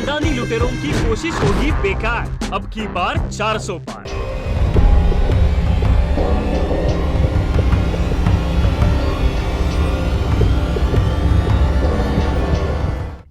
खानदानी लुटेरों की कोशिश होगी बेकार, अब की बार 400 पार।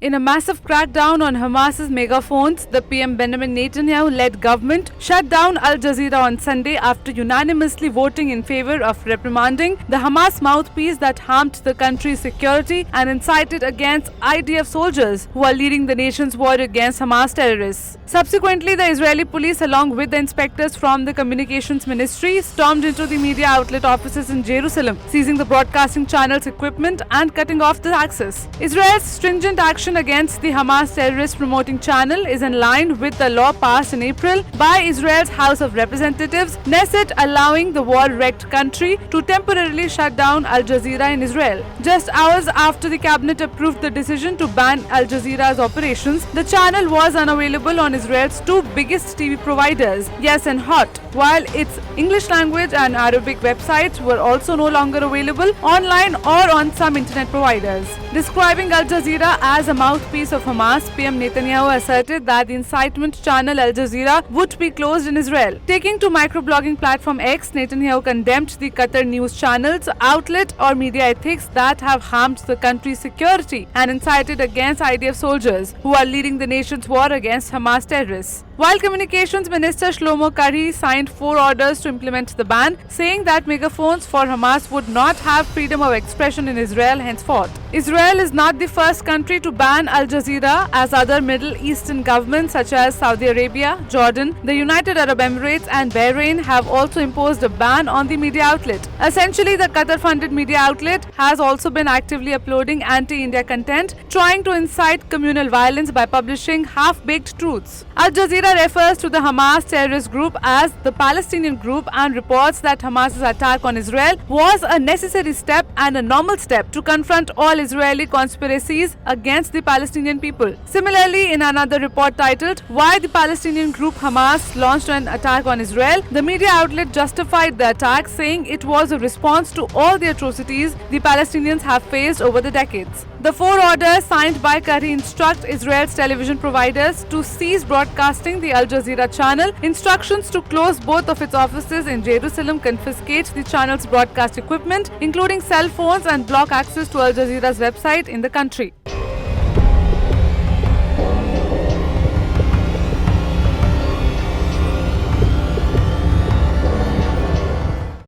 In a massive crackdown on Hamas's megaphones, the PM Benjamin Netanyahu-led government shut down Al Jazeera on Sunday after unanimously voting in favor of reprimanding the Hamas mouthpiece that harmed the country's security and incited against IDF soldiers who are leading the nation's war against Hamas terrorists. Subsequently, the Israeli police, along with the inspectors from the Communications Ministry, stormed into the media outlet offices in Jerusalem, seizing the broadcasting channel's equipment and cutting off the access. Israel's stringent action against the Hamas terrorist promoting channel is in line with the law passed in April by Israel's House of Representatives, Knesset, allowing the war-wrecked country to temporarily shut down Al Jazeera in Israel. Just hours after the cabinet approved the decision to ban Al Jazeera's operations, the channel was unavailable on Israel's two biggest TV providers, Yes and Hot, while its English language and Arabic websites were also no longer available online or on some internet providers. Describing Al Jazeera as a mouthpiece of Hamas, PM Netanyahu asserted that the incitement channel Al Jazeera would be closed in Israel. Taking to microblogging platform X, Netanyahu condemned the Qatar news channel's outlet or media ethics that have harmed the country's security and incited against IDF soldiers who are leading the nation's war against Hamas terrorists. While Communications Minister Shlomo Karhi signed 4 orders to implement the ban, saying that megaphones for Hamas would not have freedom of expression in Israel henceforth. Israel is not the first country to ban Al Jazeera, as other Middle Eastern governments such as Saudi Arabia, Jordan, the United Arab Emirates and Bahrain have also imposed a ban on the media outlet. Essentially, the Qatar-funded media outlet has also been actively uploading anti-India content, trying to incite communal violence by publishing half-baked truths. Al Jazeera refers to the Hamas terrorist group as the Palestinian group and reports that Hamas's attack on Israel was a necessary step and a normal step to confront all Israeli conspiracies against the Palestinian people. Similarly, in another report titled "Why the Palestinian group Hamas launched an attack on Israel," the media outlet justified the attack, saying it was a response to all the atrocities the Palestinians have faced over the decades. The 4 orders signed by Karhi instruct Israel's television providers to cease broadcasting the Al Jazeera channel, instructions to close both of its offices in Jerusalem, confiscate the channel's broadcast equipment, including cell phones, and block access to Al Jazeera's website in the country.